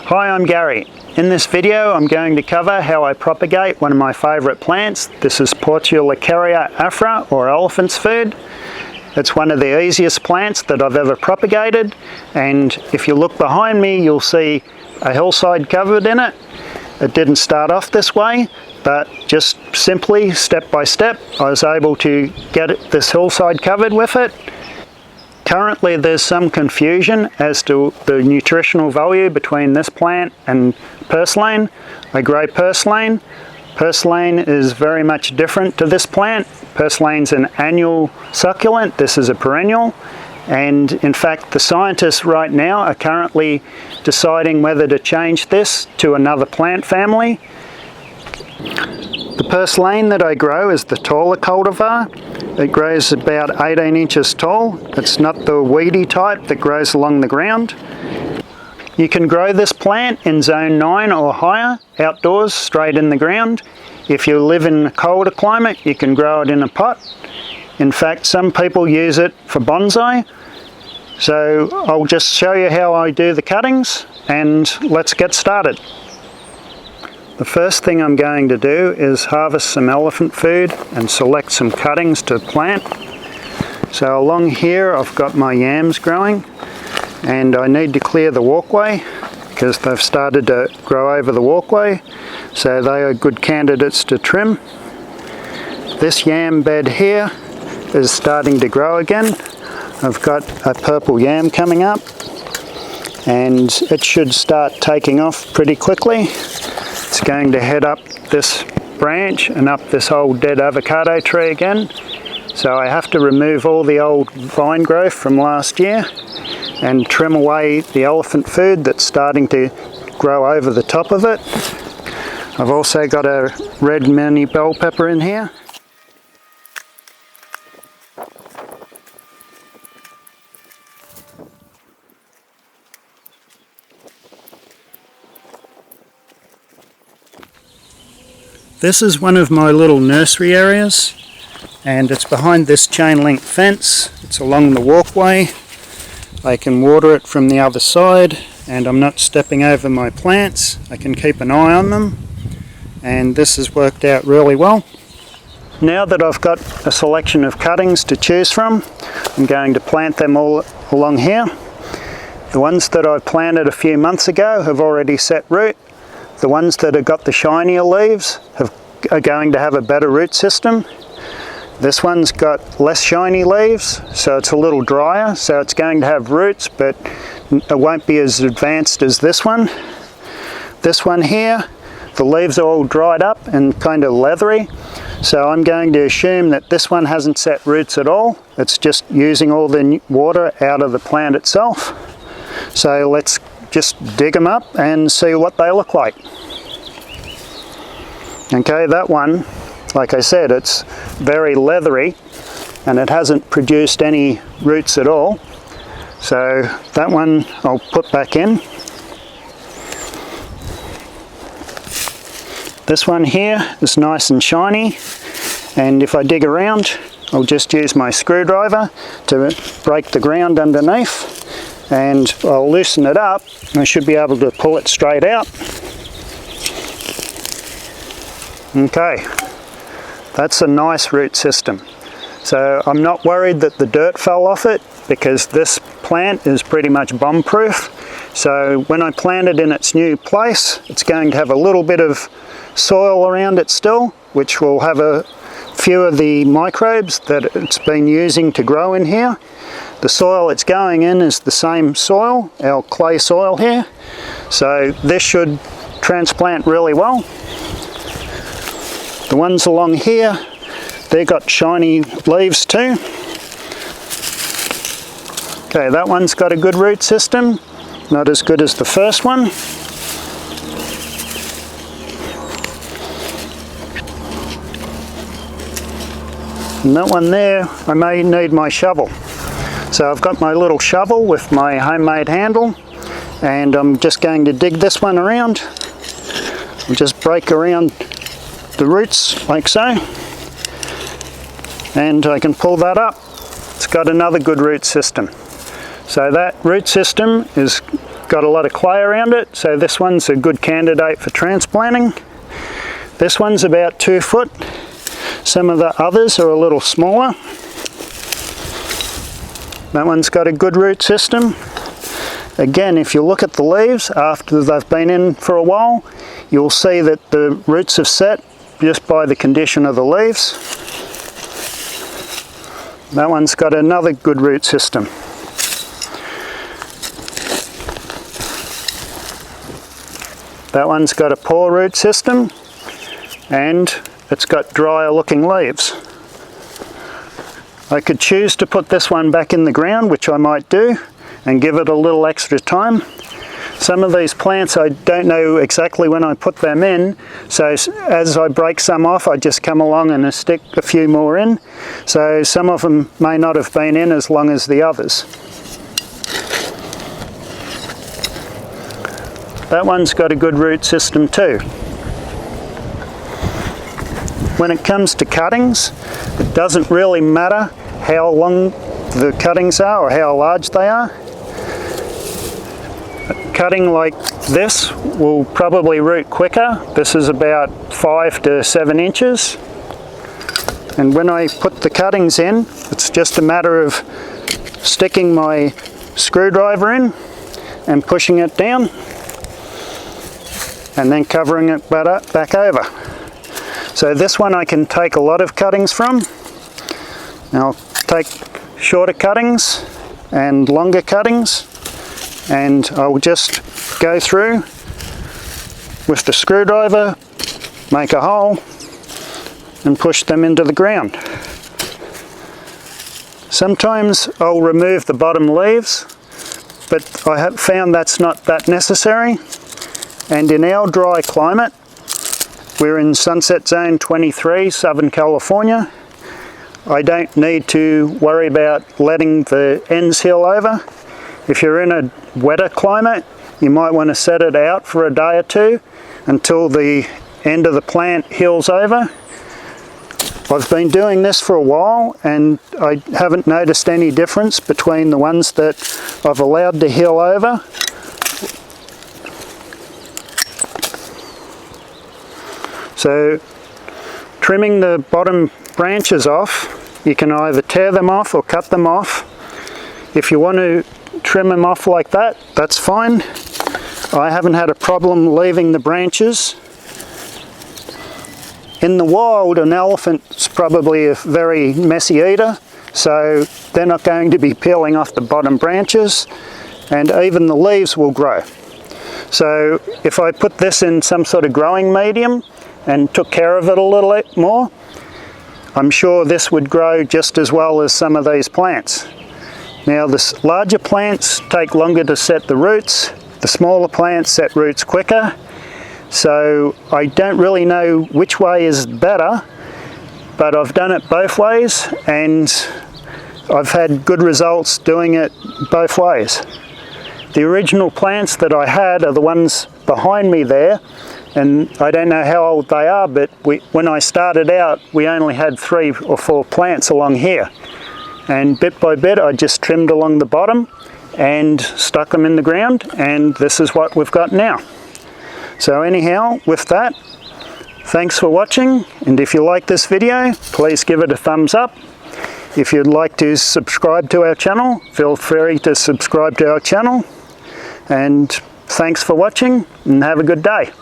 Hi, I'm Gary. In this video I'm going to cover how I propagate one of my favourite plants. This is Portulacaria afra, or elephant's food. It's one of the easiest plants that I've ever propagated, and if you look behind me you'll see a hillside covered in it. It didn't start off this way, but just simply step by step I was able to get this hillside covered with it. Currently there's some confusion as to the nutritional value between this plant and purslane. I grow purslane. Purslane is very much different to this plant. Purslane's an annual succulent, this is a perennial, and in fact the scientists right now are currently deciding whether to change this to another plant family. The purslane that I grow is the taller cultivar. It grows about 18 inches tall. It's not the weedy type that grows along the ground. You can grow this plant in zone 9 or higher, outdoors, straight in the ground. If you live in a colder climate, you can grow it in a pot. In fact, some people use it for bonsai. So I'll just show you how I do the cuttings, and let's get started. The first thing I'm going to do is harvest some elephant food and select some cuttings to plant. So along here I've got my yams growing, and I need to clear the walkway because they've started to grow over the walkway, so they are good candidates to trim. This yam bed here is starting to grow again. I've got a purple yam coming up and it should start taking off pretty quickly. It's going to head up this branch and up this old dead avocado tree again. So I have to remove all the old vine growth from last year and trim away the elephant food that's starting to grow over the top of it. I've also got a red mini bell pepper in here. This is one of my little nursery areas, and it's behind this chain link fence. It's along the walkway. I can water it from the other side, and I'm not stepping over my plants. I can keep an eye on them, and this has worked out really well. Now that I've got a selection of cuttings to choose from, I'm going to plant them all along here. The ones that I planted a few months ago have already set root. The ones that have got the shinier leaves are going to have a better root system. This one's got less shiny leaves, so it's a little drier, so it's going to have roots, but it won't be as advanced as this one. This one here, the leaves are all dried up and kind of leathery, so I'm going to assume that this one hasn't set roots at all. It's just using all the water out of the plant itself. So let's just dig them up and see what they look like. Okay, that one, like I said, it's very leathery and it hasn't produced any roots at all. So that one I'll put back in. This one here is nice and shiny, and if I dig around I'll just use my screwdriver to break the ground underneath, and I'll loosen it up and I should be able to pull it straight out. Okay, that's a nice root system. So I'm not worried that the dirt fell off it because this plant is pretty much bomb-proof. So when I plant it in its new place, it's going to have a little bit of soil around it still, which will have a few of the microbes that it's been using to grow in here. The soil it's going in is the same soil, our clay soil here, so this should transplant really well. The ones along here, they've got shiny leaves too. Okay, that one's got a good root system, not as good as the first one. And that one there, I may need my shovel. So I've got my little shovel with my homemade handle, and I'm just going to dig this one around. I'll just break around the roots like so, and I can pull that up. It's got another good root system. So that root system is got a lot of clay around it, so this one's a good candidate for transplanting. This one's about 2 foot. Some of the others are a little smaller. That one's got a good root system. Again, if you look at the leaves after they've been in for a while, you'll see that the roots have set just by the condition of the leaves. That one's got another good root system. That one's got a poor root system, and it's got drier looking leaves. I could choose to put this one back in the ground, which I might do, and give it a little extra time. Some of these plants I don't know exactly when I put them in, so as I break some off I just come along and stick a few more in, so some of them may not have been in as long as the others. That one's got a good root system too. When it comes to cuttings, it doesn't really matter how long the cuttings are or how large they are. A cutting like this will probably root quicker. This is about 5 to 7 inches. And when I put the cuttings in, it's just a matter of sticking my screwdriver in and pushing it down, and then covering it back over. So this one I can take a lot of cuttings from. I'll take shorter cuttings and longer cuttings, and I'll just go through with the screwdriver, make a hole, and push them into the ground. Sometimes I'll remove the bottom leaves, but I have found that's not that necessary. And in our dry climate, we're in Sunset Zone 23, Southern California. I don't need to worry about letting the ends heal over. If you're in a wetter climate, you might want to set it out for a day or two until the end of the plant heals over. I've been doing this for a while and I haven't noticed any difference between the ones that I've allowed to heal over. So trimming the bottom branches off, you can either tear them off or cut them off. If you want to trim them off like that, that's fine. I haven't had a problem leaving the branches. In the wild, an elephant's probably a very messy eater, so they're not going to be peeling off the bottom branches, and even the leaves will grow. So if I put this in some sort of growing medium and took care of it a little bit more, I'm sure this would grow just as well as some of these plants. Now the larger plants take longer to set the roots, the smaller plants set roots quicker, so I don't really know which way is better, but I've done it both ways and I've had good results doing it both ways. The original plants that I had are the ones behind me there, and I don't know how old they are, but when I started out we only had 3 or 4 plants along here, and bit by bit I just trimmed along the bottom and stuck them in the ground, and this is what we've got now. So anyhow, with that, thanks for watching, and if you like this video, please give it a thumbs up. If you'd like to subscribe to our channel, feel free to subscribe to our channel, and thanks for watching and have a good day.